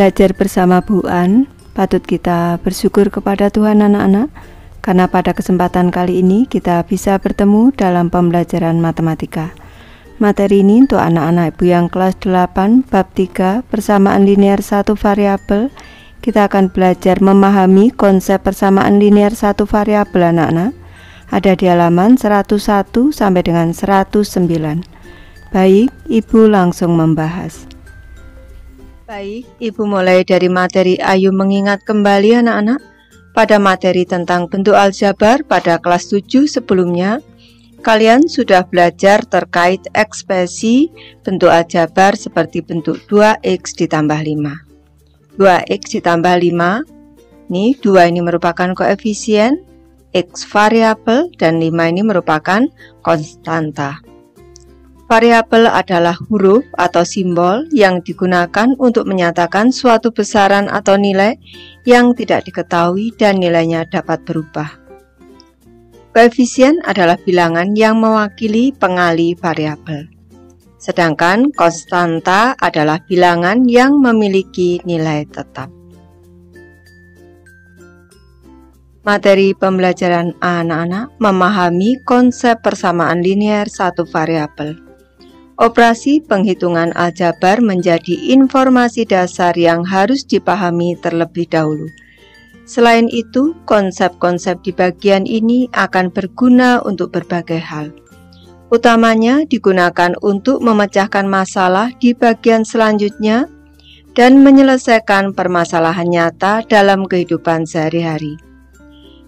belajar bersama Bu An, patut kita bersyukur kepada Tuhan anak-anak, karena pada kesempatan kali ini kita bisa bertemu dalam pembelajaran matematika. Materi ini untuk anak-anak Ibu yang kelas 8 bab 3 persamaan linear satu variabel. Kita akan belajar memahami konsep persamaan linear satu variabel anak-anak. Ada di halaman 101 sampai dengan 109. Baik, Ibu langsung membahas. Baik, Ibu mulai dari materi Ayo mengingat kembali anak-anak. Pada materi tentang bentuk aljabar pada kelas 7 sebelumnya, kalian sudah belajar terkait ekspresi bentuk aljabar seperti bentuk 2x ditambah 5. 2x ditambah 5, ini 2 ini merupakan koefisien, x variabel, dan 5 ini merupakan konstanta. Variabel adalah huruf atau simbol yang digunakan untuk menyatakan suatu besaran atau nilai yang tidak diketahui dan nilainya dapat berubah. Koefisien adalah bilangan yang mewakili pengali variabel. Sedangkan konstanta adalah bilangan yang memiliki nilai tetap. Materi pembelajaran anak-anak memahami konsep persamaan linear satu variabel. Operasi penghitungan aljabar menjadi informasi dasar yang harus dipahami terlebih dahulu. Selain itu, konsep-konsep di bagian ini akan berguna untuk berbagai hal. Utamanya digunakan untuk memecahkan masalah di bagian selanjutnya dan menyelesaikan permasalahan nyata dalam kehidupan sehari-hari.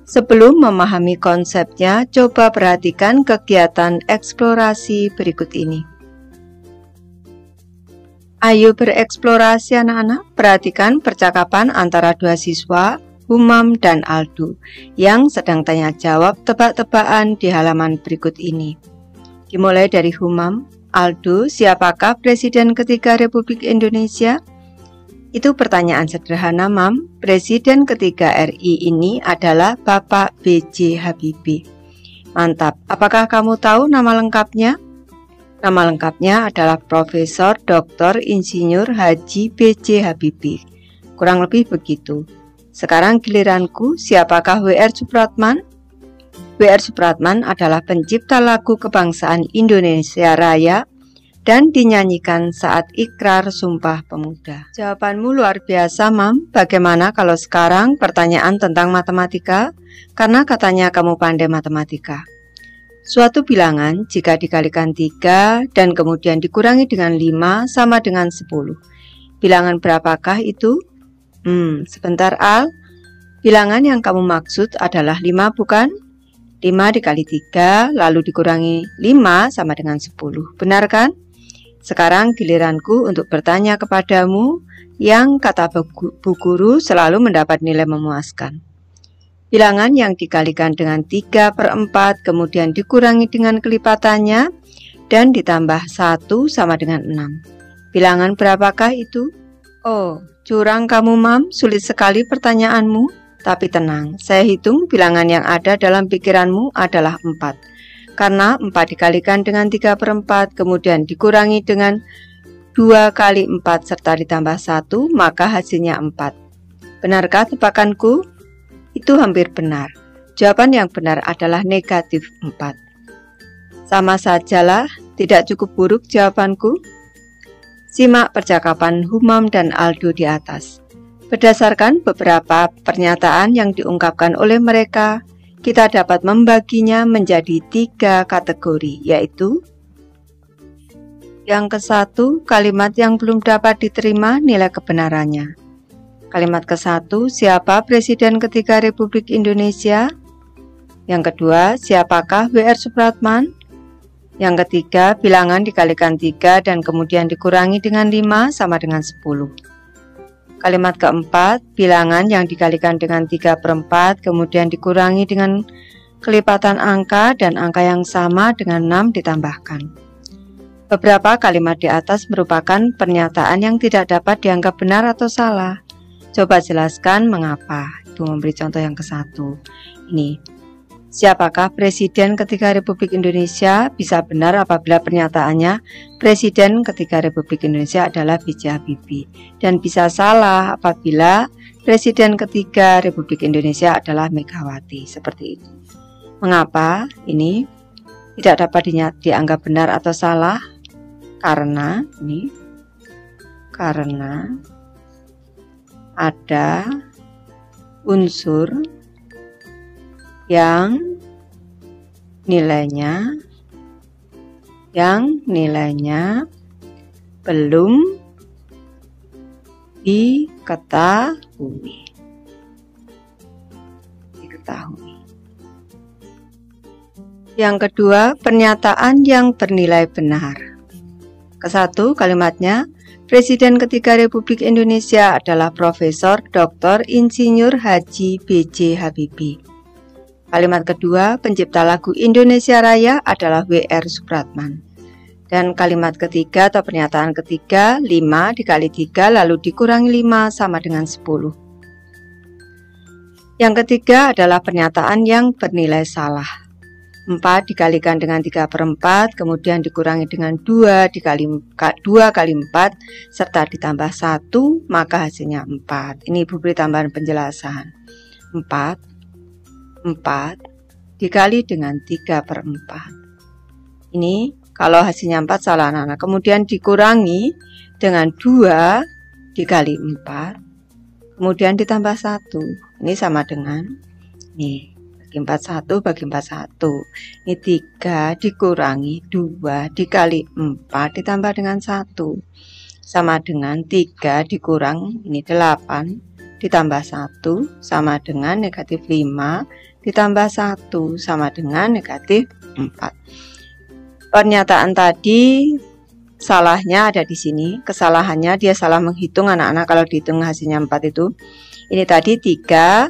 Sebelum memahami konsepnya, coba perhatikan kegiatan eksplorasi berikut ini. Ayo bereksplorasi anak-anak, perhatikan percakapan antara dua siswa, Humam dan Aldo, yang sedang tanya jawab tebak-tebakan di halaman berikut ini. Dimulai dari Humam. Aldo, siapakah Presiden ketiga Republik Indonesia? Itu pertanyaan sederhana, Mam. Presiden ketiga RI ini adalah Bapak B.J. Habibie. Mantap, apakah kamu tahu nama lengkapnya? Nama lengkapnya adalah Profesor Dr. Insinyur Haji B.J. Habibie. Kurang lebih begitu. Sekarang giliranku, siapakah W.R. Supratman? W.R. Supratman adalah pencipta lagu kebangsaan Indonesia Raya dan dinyanyikan saat ikrar Sumpah Pemuda. Jawabanmu luar biasa, Mam. Bagaimana kalau sekarang pertanyaan tentang matematika? Karena katanya kamu pandai matematika. Suatu bilangan jika dikalikan 3 dan kemudian dikurangi dengan 5 sama dengan 10. Bilangan berapakah itu? Sebentar Al. Bilangan yang kamu maksud adalah 5 bukan? 5 dikali 3 lalu dikurangi 5 sama dengan 10. Benar kan? Sekarang giliranku untuk bertanya kepadamu yang kata Bu Guru selalu mendapat nilai memuaskan. Bilangan yang dikalikan dengan 3/4 kemudian dikurangi dengan kelipatannya dan ditambah 1 sama dengan 6. Bilangan berapakah itu? Oh, curang kamu Mam, sulit sekali pertanyaanmu. Tapi tenang, saya hitung bilangan yang ada dalam pikiranmu adalah 4. Karena 4 dikalikan dengan 3/4 kemudian dikurangi dengan 2 kali 4 serta ditambah 1, maka hasilnya 4. Benarkah tebakanku? Itu hampir benar. Jawaban yang benar adalah negatif 4. Sama sajalah, tidak cukup buruk jawabanku. Simak percakapan Humam dan Aldo di atas. Berdasarkan beberapa pernyataan yang diungkapkan oleh mereka, kita dapat membaginya menjadi 3 kategori, yaitu yang ke-1, kalimat yang belum dapat diterima nilai kebenarannya. Kalimat ke-1, siapa Presiden ketiga Republik Indonesia? Yang kedua, siapakah W.R. Supratman? Yang ketiga, bilangan dikalikan 3 dan kemudian dikurangi dengan 5 sama dengan 10. Kalimat keempat, bilangan yang dikalikan dengan 3/4 kemudian dikurangi dengan kelipatan angka dan angka yang sama dengan 6 ditambahkan. Beberapa kalimat di atas merupakan pernyataan yang tidak dapat dianggap benar atau salah. Coba jelaskan mengapa. Ibu memberi contoh yang ke-1. Ini. Siapakah Presiden ketiga Republik Indonesia? Bisa benar apabila pernyataannya Presiden ketiga Republik Indonesia adalah B.J. Habibie. Dan bisa salah apabila Presiden ketiga Republik Indonesia adalah Megawati. Seperti itu. Mengapa ini tidak dapat dianggap benar atau salah? Karena ada unsur yang nilainya belum diketahui. Yang kedua, pernyataan yang bernilai benar. Kesatu, kalimatnya, Presiden ketiga Republik Indonesia adalah Profesor Dr. Insinyur Haji B.J. Habibie. Kalimat kedua, pencipta lagu Indonesia Raya adalah W.R. Supratman. Dan kalimat ketiga atau pernyataan ketiga, 5 dikali 3 lalu dikurangi 5 sama dengan 10. Yang ketiga adalah pernyataan yang bernilai salah. 4 dikalikan dengan 3/4, kemudian dikurangi dengan 2 kali 4, serta ditambah 1, maka hasilnya 4. Ini Ibu beri tambahan penjelasan. 4 dikali dengan 3/4. Ini kalau hasilnya 4 salah anak-anak. Kemudian dikurangi dengan 2 dikali 4, kemudian ditambah 1. Ini sama dengan, nih, 41 bagi 41. Ini 3 dikurangi 2 dikali 4 ditambah dengan 1. Sama dengan 3 dikurang, ini 8 ditambah 1 sama dengan negatif 5 ditambah 1 sama dengan negatif 4. Pernyataan tadi salahnya ada di sini. Kesalahannya dia salah menghitung anak-anak. Kalau dihitung hasilnya 4 itu. Ini tadi 3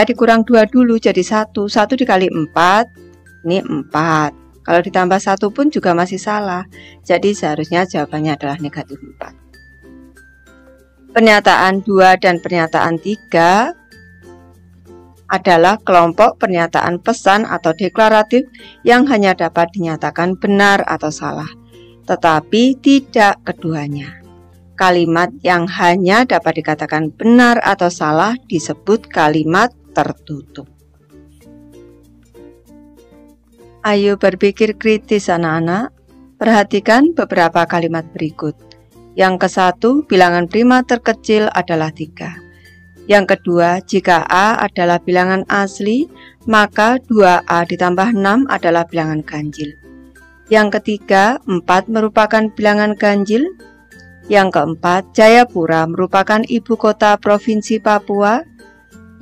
dikurang 2 dulu jadi 1 dikali 4, ini 4. Kalau ditambah 1 pun juga masih salah. Jadi seharusnya jawabannya adalah negatif 4. Pernyataan 2 dan pernyataan 3 adalah kelompok pernyataan pesan atau deklaratif yang hanya dapat dinyatakan benar atau salah, tetapi tidak keduanya. Kalimat yang hanya dapat dikatakan benar atau salah disebut kalimat tertutup. Ayo berpikir kritis anak-anak. Perhatikan beberapa kalimat berikut. Yang ke-1, bilangan prima terkecil adalah 3. Yang kedua, jika A adalah bilangan asli, maka 2A ditambah 6 adalah bilangan ganjil. Yang ketiga, 4 merupakan bilangan ganjil. Yang keempat, Jayapura merupakan ibu kota Provinsi Papua.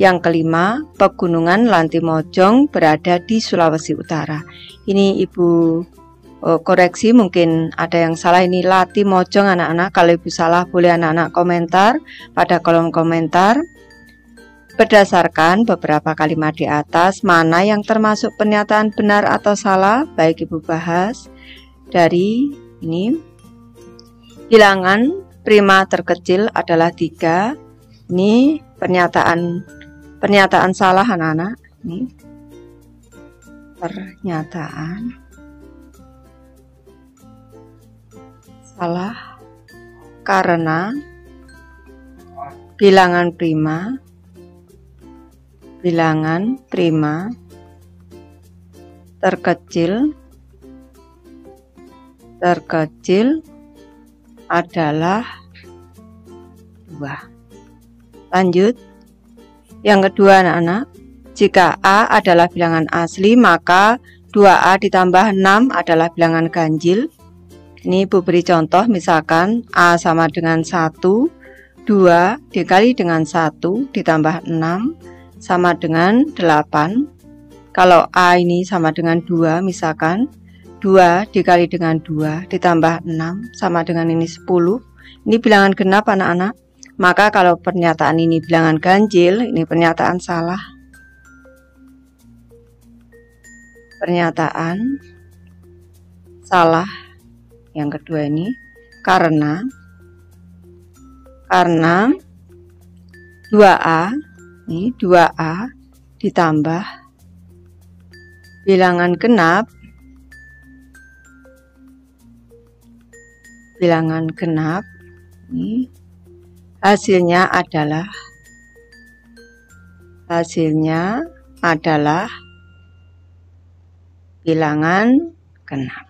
Yang kelima, Pegunungan Lantimojong berada di Sulawesi Utara. Ini Ibu koreksi, mungkin ada yang salah, ini Latimojong anak-anak. Kalau Ibu salah boleh anak-anak komentar pada kolom komentar. Berdasarkan beberapa kalimat di atas, mana yang termasuk pernyataan benar atau salah? Baik Ibu bahas dari ini. Bilangan prima terkecil adalah 3. Ini pernyataan salah anak-anak. Ini pernyataan salah karena bilangan prima terkecil adalah 2. Lanjut. Yang kedua anak-anak, jika A adalah bilangan asli, maka 2A ditambah 6 adalah bilangan ganjil. Ini Ibu beri contoh, misalkan A sama dengan 1, 2 dikali dengan 1 ditambah 6 sama dengan 8. Kalau A ini sama dengan 2, misalkan 2 dikali dengan 2 ditambah 6 sama dengan ini 10. Ini bilangan genap anak-anak. Maka kalau pernyataan ini bilangan ganjil, ini pernyataan salah. Pernyataan salah yang kedua ini karena 2A, ini 2A ditambah Bilangan genap ini hasilnya adalah bilangan genap.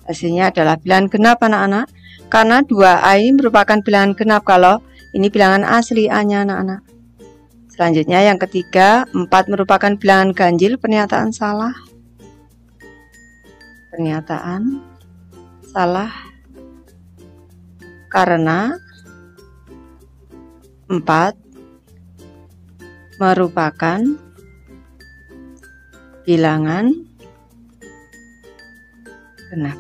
Hasilnya adalah bilangan genap anak-anak, karena 2A ini merupakan bilangan genap kalau ini bilangan asli A-nya anak-anak. Selanjutnya yang ketiga, 4 merupakan bilangan ganjil, pernyataan salah. Pernyataan salah karena 4 merupakan bilangan genap.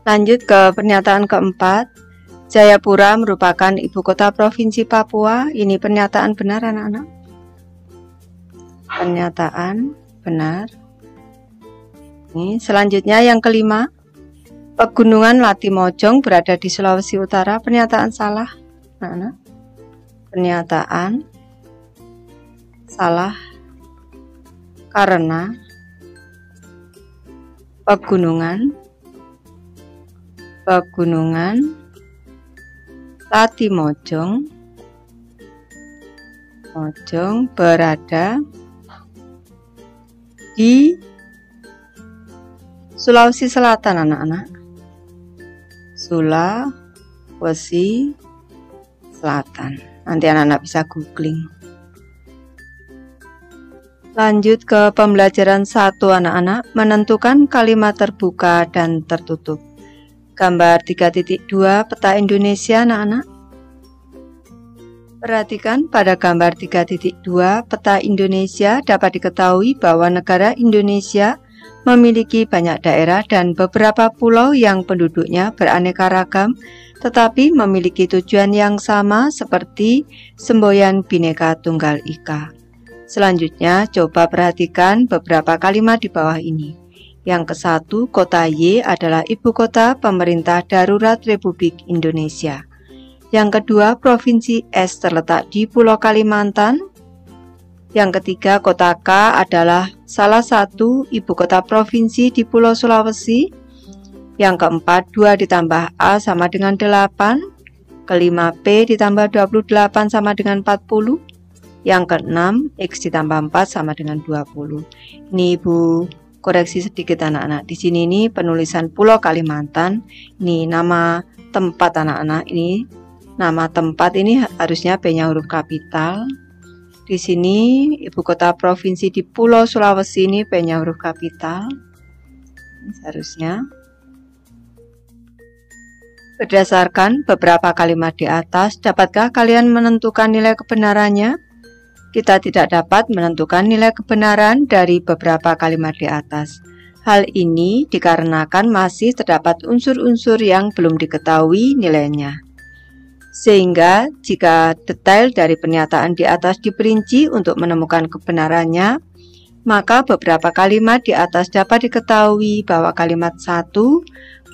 Lanjut ke pernyataan keempat, Jayapura merupakan ibu kota provinsi Papua. Ini pernyataan benar anak-anak. Pernyataan benar. Ini selanjutnya yang kelima, Pegunungan Latimojong berada di Sulawesi Utara. Pernyataan salah anak-anak. Pernyataan salah karena Pegunungan Latimojong berada di Sulawesi Selatan anak-anak. Sulawesi Selatan. Nanti anak-anak bisa googling. Lanjut ke pembelajaran 1 anak-anak, menentukan kalimat terbuka dan tertutup. Gambar 3.2 peta Indonesia anak-anak. Perhatikan pada gambar 3.2 peta Indonesia dapat diketahui bahwa negara Indonesia memiliki banyak daerah dan beberapa pulau yang penduduknya beraneka ragam tetapi memiliki tujuan yang sama seperti semboyan Bhinneka Tunggal Ika. Selanjutnya coba perhatikan beberapa kalimat di bawah ini. Yang ke-1, kota Y adalah ibu kota pemerintah darurat Republik Indonesia. Yang kedua, provinsi S terletak di Pulau Kalimantan. Yang ketiga, kota K adalah salah satu ibu kota provinsi di Pulau Sulawesi. Yang keempat, 2 ditambah A sama dengan 8. Kelima, P ditambah 28 sama dengan 40. Yang keenam, X ditambah 4 sama dengan 20. Ini Ibu koreksi sedikit anak-anak. Di sini ini penulisan Pulau Kalimantan. Ini nama tempat anak-anak. Ini nama tempat ini harusnya P-nya huruf kapital. Di sini ibu kota provinsi di Pulau Sulawesi ini P-nya huruf kapital. Ini seharusnya. Berdasarkan beberapa kalimat di atas, dapatkah kalian menentukan nilai kebenarannya? Kita tidak dapat menentukan nilai kebenaran dari beberapa kalimat di atas. Hal ini dikarenakan masih terdapat unsur-unsur yang belum diketahui nilainya. Sehingga jika detail dari pernyataan di atas diperinci untuk menemukan kebenarannya, maka beberapa kalimat di atas dapat diketahui bahwa kalimat 1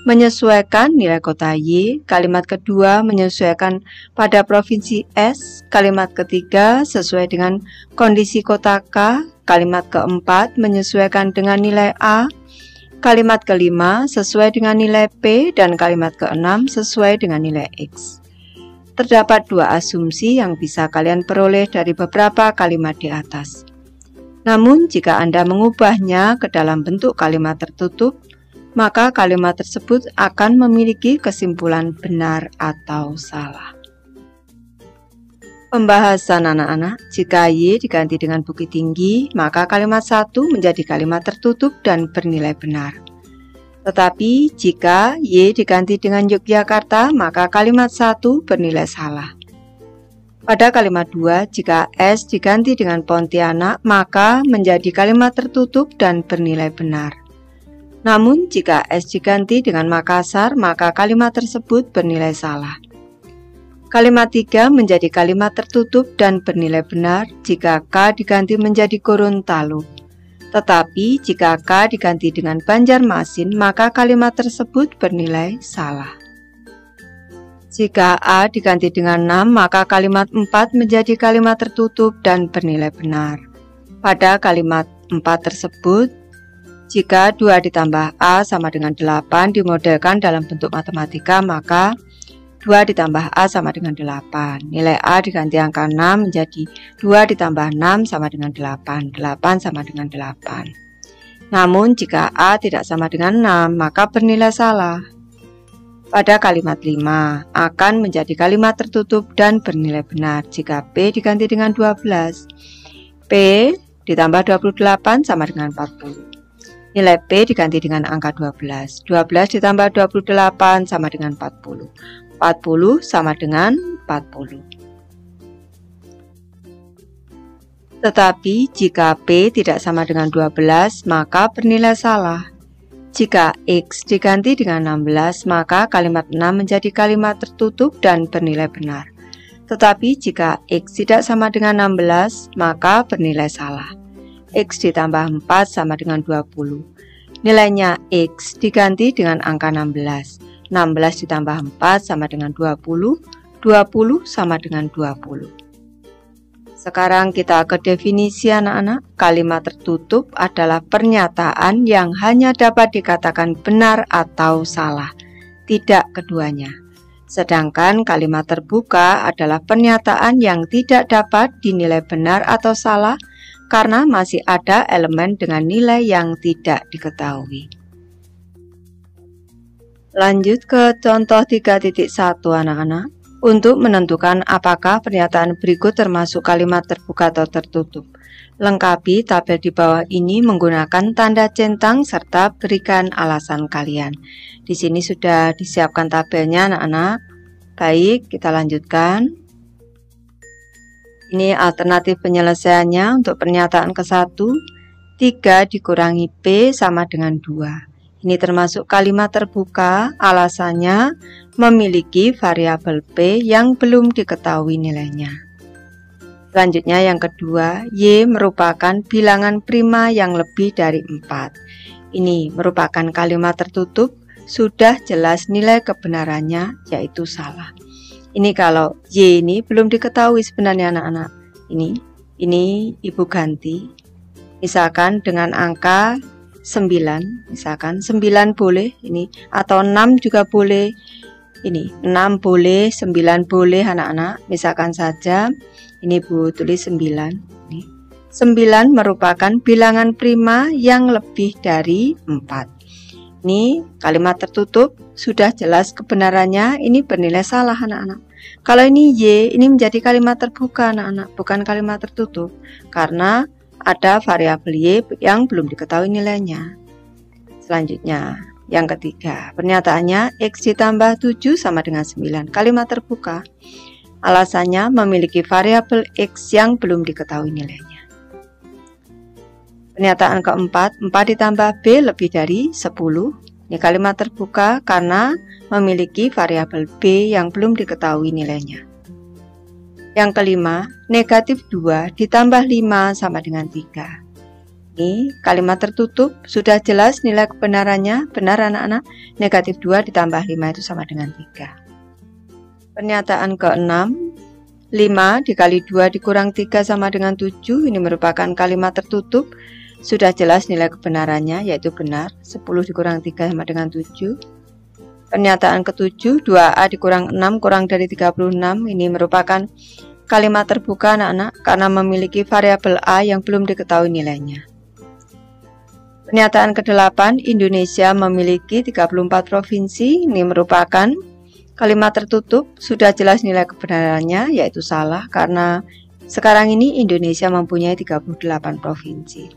menyesuaikan nilai kota Y, kalimat kedua menyesuaikan pada provinsi S, kalimat ketiga sesuai dengan kondisi kota K, kalimat keempat menyesuaikan dengan nilai A, kalimat kelima sesuai dengan nilai P, dan kalimat keenam sesuai dengan nilai X. Terdapat 2 asumsi yang bisa kalian peroleh dari beberapa kalimat di atas. Namun jika Anda mengubahnya ke dalam bentuk kalimat tertutup, maka kalimat tersebut akan memiliki kesimpulan benar atau salah. Pembahasan anak-anak, jika Y diganti dengan Bukit Tinggi, maka kalimat 1 menjadi kalimat tertutup dan bernilai benar. Tetapi jika Y diganti dengan Yogyakarta, maka kalimat 1 bernilai salah. Pada kalimat 2, jika S diganti dengan Pontianak, maka menjadi kalimat tertutup dan bernilai benar. Namun jika S diganti dengan Makassar, maka kalimat tersebut bernilai salah. Kalimat 3 menjadi kalimat tertutup dan bernilai benar jika K diganti menjadi Gorontalo. Tetapi jika K diganti dengan Banjarmasin, maka kalimat tersebut bernilai salah. Jika A diganti dengan 6, maka kalimat 4 menjadi kalimat tertutup dan bernilai benar. Pada kalimat 4 tersebut, jika 2 ditambah A sama dengan 8 dimodelkan dalam bentuk matematika, maka 2 ditambah A sama dengan 8. Nilai A diganti angka 6 menjadi 2 ditambah 6 sama dengan 8. 8 sama dengan 8. Namun jika A tidak sama dengan 6, maka bernilai salah. Pada kalimat 5 akan menjadi kalimat tertutup dan bernilai benar jika P diganti dengan 12. P ditambah 28 sama dengan 40. Nilai P diganti dengan angka 12. 12 ditambah 28 sama dengan 40. 40 sama dengan 40. Tetapi jika P tidak sama dengan 12, maka bernilai salah. Jika X diganti dengan 16, maka kalimat 6 menjadi kalimat tertutup dan bernilai benar. Tetapi jika X tidak sama dengan 16, maka bernilai salah. X ditambah 4 sama dengan 20. Nilainya X diganti dengan angka 16. 16 ditambah 4 sama dengan 20, 20 sama dengan 20. Sekarang kita ke definisi anak-anak. Kalimat tertutup adalah pernyataan yang hanya dapat dikatakan benar atau salah, tidak keduanya. Sedangkan kalimat terbuka adalah pernyataan yang tidak dapat dinilai benar atau salah karena masih ada elemen dengan nilai yang tidak diketahui. Lanjut ke contoh 3.1 anak-anak. Untuk menentukan apakah pernyataan berikut termasuk kalimat terbuka atau tertutup, lengkapi tabel di bawah ini menggunakan tanda centang serta berikan alasan kalian. Di sini sudah disiapkan tabelnya anak-anak. Baik, kita lanjutkan. Ini alternatif penyelesaiannya untuk pernyataan ke-1. 3 dikurangi P sama dengan 2. Ini termasuk kalimat terbuka, alasannya memiliki variabel P yang belum diketahui nilainya. Selanjutnya yang kedua, Y merupakan bilangan prima yang lebih dari 4. Ini merupakan kalimat tertutup, sudah jelas nilai kebenarannya yaitu salah. Ini kalau Y ini belum diketahui sebenarnya anak-anak. Ini Ibu ganti. Misalkan dengan angka 9, misalkan 9 boleh ini, atau 6 juga boleh. Ini 6 boleh, 9 boleh anak-anak. Misalkan saja ini Bu tulis 9. Ini 9 merupakan bilangan prima yang lebih dari 4. Ini kalimat tertutup, sudah jelas kebenarannya, ini bernilai salah anak-anak. Kalau ini Y, ini menjadi kalimat terbuka anak-anak, bukan kalimat tertutup, karena ada variabel Y yang belum diketahui nilainya. Selanjutnya, yang ketiga, pernyataannya X ditambah 7 sama dengan 9, kalimat terbuka. Alasannya memiliki variabel X yang belum diketahui nilainya. Pernyataan keempat, 4 ditambah B lebih dari 10. Ini kalimat terbuka karena memiliki variabel B yang belum diketahui nilainya. Yang kelima, negatif 2 ditambah 5 sama dengan 3. Ini kalimat tertutup, sudah jelas nilai kebenarannya, benar anak-anak. Negatif 2 ditambah 5 itu sama dengan 3. Pernyataan ke-6, 5 dikali 2 dikurang 3 sama dengan 7. Ini merupakan kalimat tertutup, sudah jelas nilai kebenarannya yaitu benar. 10 dikurang 3 sama dengan 7. Pernyataan ke-7, 2A dikurang 6 kurang dari 36. Ini merupakan kalimat terbuka anak-anak karena memiliki variabel A yang belum diketahui nilainya. Pernyataan ke-8, Indonesia memiliki 34 provinsi. Ini merupakan kalimat tertutup, sudah jelas nilai kebenarannya yaitu salah karena sekarang ini Indonesia mempunyai 38 provinsi.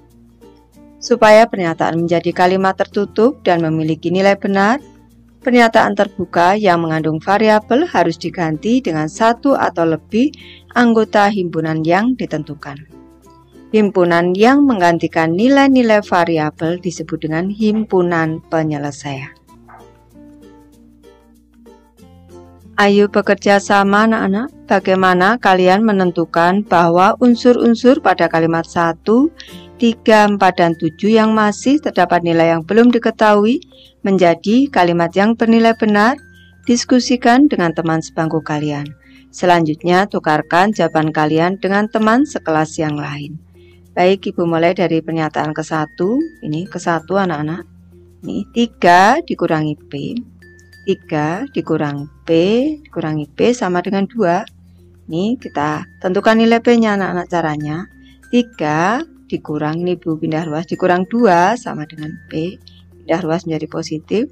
Supaya pernyataan menjadi kalimat tertutup dan memiliki nilai benar, pernyataan terbuka yang mengandung variabel harus diganti dengan satu atau lebih anggota himpunan yang ditentukan. Himpunan yang menggantikan nilai-nilai variabel disebut dengan himpunan penyelesaian. Ayo bekerja sama anak-anak. Bagaimana kalian menentukan bahwa unsur-unsur pada kalimat 1, 3, 4, dan 7 yang masih terdapat nilai yang belum diketahui menjadi kalimat yang bernilai benar diskusikan dengan teman sebangku kalian. Selanjutnya, tukarkan jawaban kalian dengan teman sekelas yang lain. Baik, Ibu mulai dari pernyataan ke-1. Ini ke-1 anak-anak. Ini 3 dikurangi P. 3 dikurangi P sama dengan 2. Ini kita tentukan nilai P-nya anak-anak caranya. 3 dikurang, ini Ibu pindah ruas, dikurang 2 sama dengan P. Pindah ruas menjadi positif.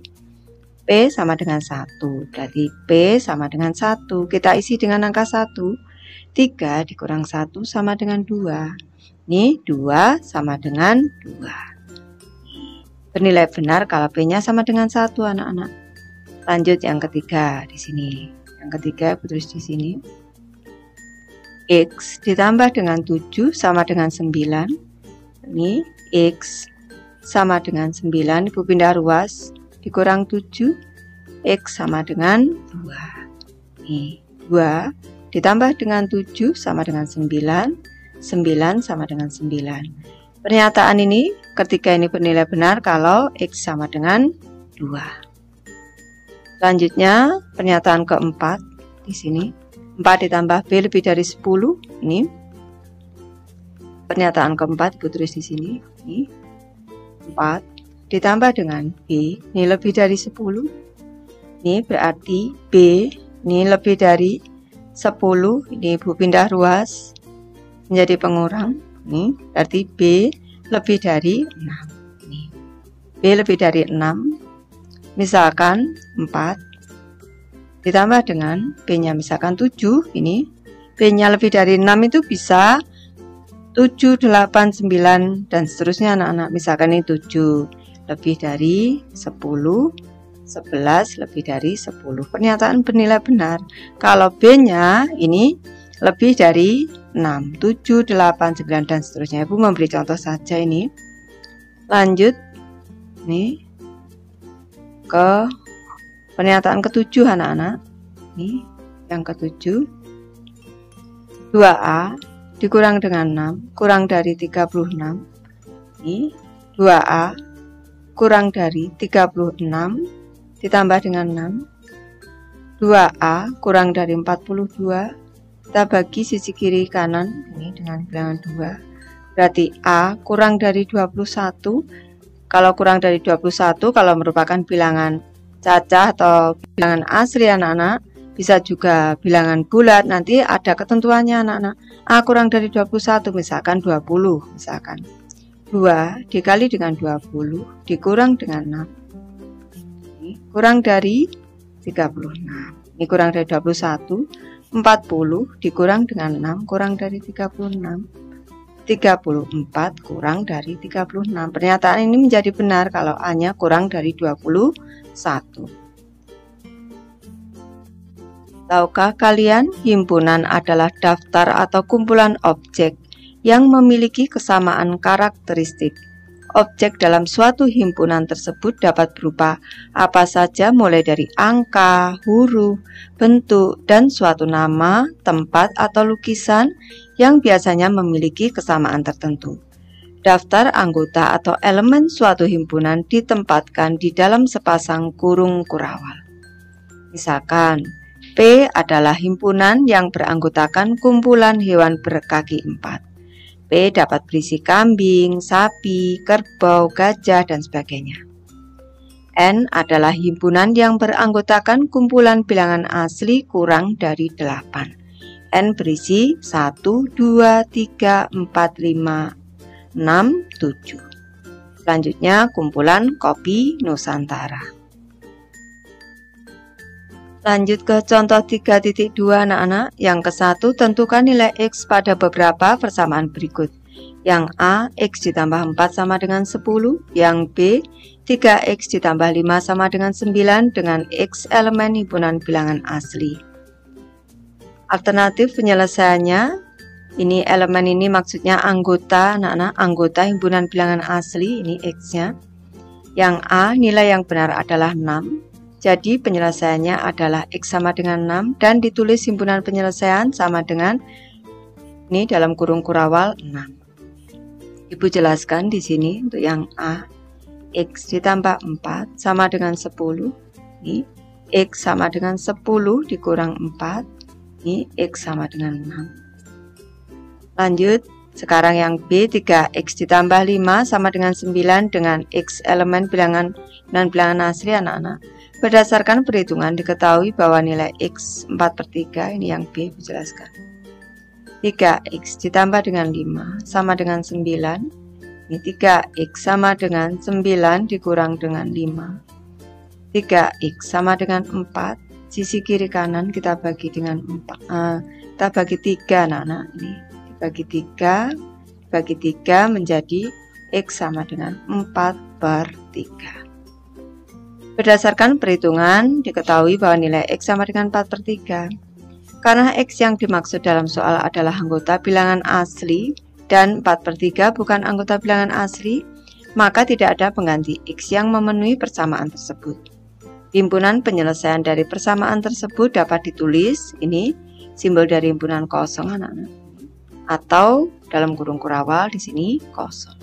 P sama dengan 1. Berarti P sama dengan 1. Kita isi dengan angka 1. 3 dikurang 1 sama dengan 2. Ini 2 sama dengan 2. Bernilai benar kalau P-nya sama dengan 1 anak-anak. Lanjut yang ketiga di sini. Yang ketiga Ibu tulis di sini. X ditambah dengan 7 sama dengan 9. Ini X sama dengan 9, Ibu pindah ruas, dikurang 7, X sama dengan 2. Ini 2 ditambah dengan 7 sama dengan 9, 9 sama dengan 9. Pernyataan ini ketika ini bernilai benar kalau X sama dengan 2. Selanjutnya pernyataan keempat di sini. 4 ditambah B lebih dari 10. Ini pernyataan keempat Ibu tulis di sini. Ini 4 ditambah dengan B ini lebih dari 10. Ini berarti B ini lebih dari 10. Ini Ibu pindah ruas menjadi pengurang. Ini berarti B lebih dari 6. Ini B lebih dari 6. Misalkan 4 ditambah dengan B-nya misalkan 7, ini B-nya lebih dari 6 itu bisa 7, 8, 9 dan seterusnya anak-anak. Misalkan ini 7 lebih dari 10, 11 lebih dari 10. Pernyataan bernilai benar kalau B-nya ini lebih dari 6, 7, 8, 9 dan seterusnya. Ibu memberi contoh saja ini. Lanjut ini ke pernyataan ke-7 anak-anak. Ini yang ke-7. 2A dikurang dengan 6 kurang dari 36. Ini 2A kurang dari 36 ditambah dengan 6. 2A kurang dari 42. Kita bagi sisi kiri kanan ini dengan bilangan 2. Berarti A kurang dari 21. Kalau kurang dari 21 kalau merupakan bilangan cacah atau bilangan asli anak-anak, bisa juga bilangan bulat, nanti ada ketentuannya anak-anak. A kurang dari 21 misalkan 20, misalkan 2 dikali dengan 20 dikurang dengan 6. Ini kurang dari 36. Ini kurang dari 21. 40 dikurang dengan 6 kurang dari 36. 34 kurang dari 36. Pernyataan ini menjadi benar kalau A-nya kurang dari 21. Tahukah kalian, himpunan adalah daftar atau kumpulan objek yang memiliki kesamaan karakteristik. Objek dalam suatu himpunan tersebut dapat berupa apa saja mulai dari angka, huruf, bentuk, dan suatu nama, tempat, atau lukisan yang biasanya memiliki kesamaan tertentu. Daftar anggota atau elemen suatu himpunan ditempatkan di dalam sepasang kurung kurawal. Misalkan, P adalah himpunan yang beranggotakan kumpulan hewan berkaki 4. P dapat berisi kambing, sapi, kerbau, gajah, dan sebagainya. N adalah himpunan yang beranggotakan kumpulan bilangan asli kurang dari 8. N berisi 1, 2, 3, 4, 5, 6, 7. Selanjutnya kumpulan kopi Nusantara. Lanjut ke contoh 3.2 anak-anak. Yang ke-1, tentukan nilai X pada beberapa persamaan berikut. Yang A, X ditambah 4 sama dengan 10. Yang B, 3X ditambah 5 sama dengan 9 dengan X elemen himpunan bilangan asli. Alternatif penyelesaiannya, ini elemen ini maksudnya anggota anak-anak, anggota himpunan bilangan asli, ini X-nya. Yang A, nilai yang benar adalah 6. Jadi penyelesaiannya adalah X sama dengan 6 dan ditulis himpunan penyelesaian sama dengan ini dalam kurung kurawal 6. Ibu jelaskan di sini untuk yang A, X ditambah 4 sama dengan 10. Ini X sama dengan 10 dikurang 4. Ini X sama dengan 6. Lanjut, sekarang yang B, 3X ditambah 5 sama dengan 9 dengan X elemen bilangan dan bilangan asli anak-anak. Berdasarkan perhitungan diketahui bahwa nilai X 4/3, ini yang B dijelaskan. 3X ditambah dengan 5 sama dengan 9. Ini 3X sama dengan 9 dikurang dengan 5. 3X sama dengan 4. Sisi kiri kanan kita bagi dengan 4. Kita bagi 3 anak-anak. Ini dibagi 3. Bagi 3 menjadi X sama dengan 4/3. Berdasarkan perhitungan diketahui bahwa nilai X sama dengan 4/3. Karena X yang dimaksud dalam soal adalah anggota bilangan asli dan 4/3 bukan anggota bilangan asli, maka tidak ada pengganti X yang memenuhi persamaan tersebut. Himpunan penyelesaian dari persamaan tersebut dapat ditulis, ini simbol dari himpunan kosong anak-anak, atau dalam kurung kurawal di sini kosong.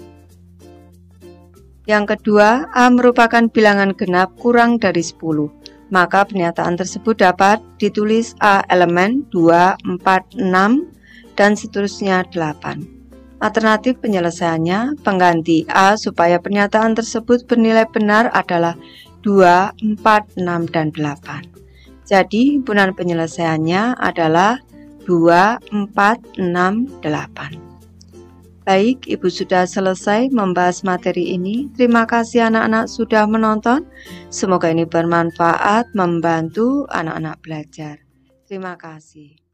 Yang kedua, A merupakan bilangan genap kurang dari 10. Maka pernyataan tersebut dapat ditulis A elemen 2, 4, 6, dan seterusnya 8. Alternatif penyelesaiannya, pengganti A supaya pernyataan tersebut bernilai benar adalah 2, 4, 6, dan 8. Jadi, himpunan penyelesaiannya adalah 2, 4, 6, 8. Baik, Ibu sudah selesai membahas materi ini. Terima kasih anak-anak sudah menonton. Semoga ini bermanfaat, membantu anak-anak belajar. Terima kasih.